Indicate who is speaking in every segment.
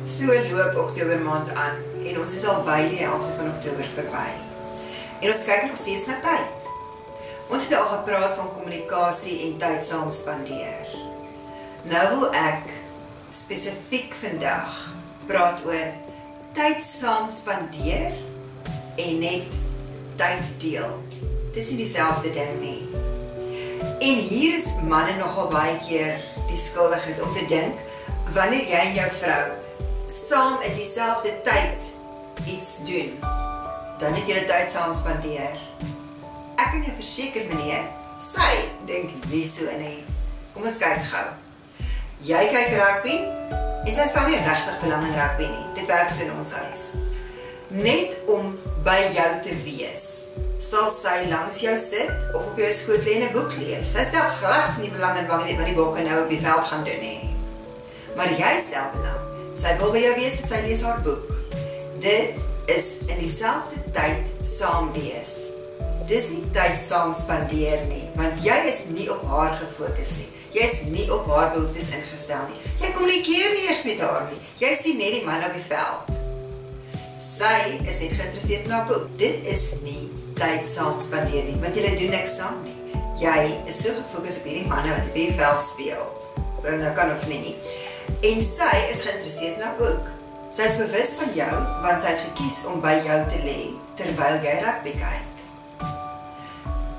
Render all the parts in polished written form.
Speaker 1: So loop Oktober maand aan en ons is al by die helfte van Oktober verby. En ons kyk nog steeds na tyd. Ons het al gepraat van kommunikasie en tyd saam spandeer. Nou wil ek spesifiek vandag praat oor tyd saam spandeer en net tyd deel. Dis nie dieselfde ding nie. En hier is manne nogal baie keer die skuldig is om te dink, wanneer jy en jou vrou saam in dieselfde tyd iets doen, dan het julle tyd saam spandeer. Ek kan jou verseker, meneer, sy dink nie so nie. Kom ons kyk gou. Jy kyk rugby en sy staan nie regtig belang in rugby nie. Dit werk so in ons huis. Net om by jou te wees, sal sy langs jou sit of op jou skoot lê en 'n boek lees. Sy stel glad nie belang in wat die bokke nou op die veld gaan doen nie. Maar jy stel belang. Sy wil by jou wees as sy lees haar boek. Dit is in dieselfde tyd saam wees. Dis nie tyd saam spandeer nie, want jy is nie op haar gefokus nie. Jy is nie op haar behoeftes ingestel nie. Jy kommunikeer nie eers met haar nie. Jy sien net die man op die veld. Sy is net geïnteresseerd in haar boek. Dit is nie tyd saam spandeer nie, want julle doen niks saam nie. Jy is so gefokus op hierdie manne wat op hierdie veld speel. Of nou kan of nie. En sy is geïnteresseerd in haar boek. Sy is bewus van jou, want sy het gekies om by jou te lê, terwyl jy rugby kyk.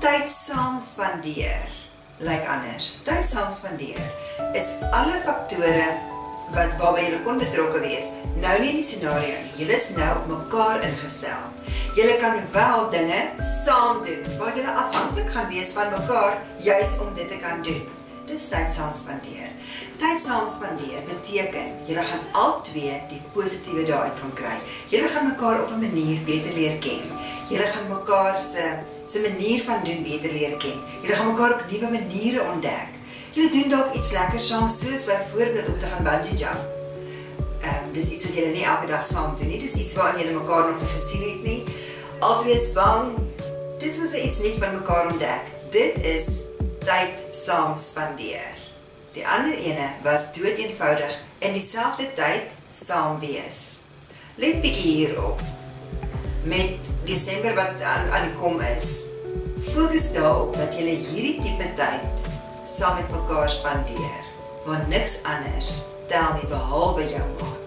Speaker 1: Tyd saam spandeer lyk anders. Tyd saam spandeer is alle faktore waarby julle kon betrokke wees, nou nie in die scenario nie. Julle is nou op mekaar ingestel. Julle kan wel dinge saam doen, waar julle afhanklik gaan wees van mekaar, juis om dit te kan doen. Dis tyd saam spandeer. Tyd saam spandeer beteken, julle gaan al twee die positiewe daaruit kan kry. Julle gaan mekaar op 'n manier beter leer ken. Julle gaan mekaar se manier van doen beter leer ken. Julle gaan mekaar op nuwe maniere ontdek. Julle doen dalk iets lekker saam, soos byvoorbeeld om te gaan bungee jump. Dis iets wat julle nie elke dag saam doen nie. Dis iets waarin julle mekaar nog nie gesien het nie. Albei is bang. Dis was iets net van mekaar ontdek. Dit is tyd saam spandeer. Die ander ene was dood eenvoudig in dieselfde tyd saam wees. Let bietjie hierop. Met Desember wat aan die kom is, fokus daarop dat julle hierdie tipe tyd saam met mekaar spandeer, want niks anders tel nie behalwe jou maat.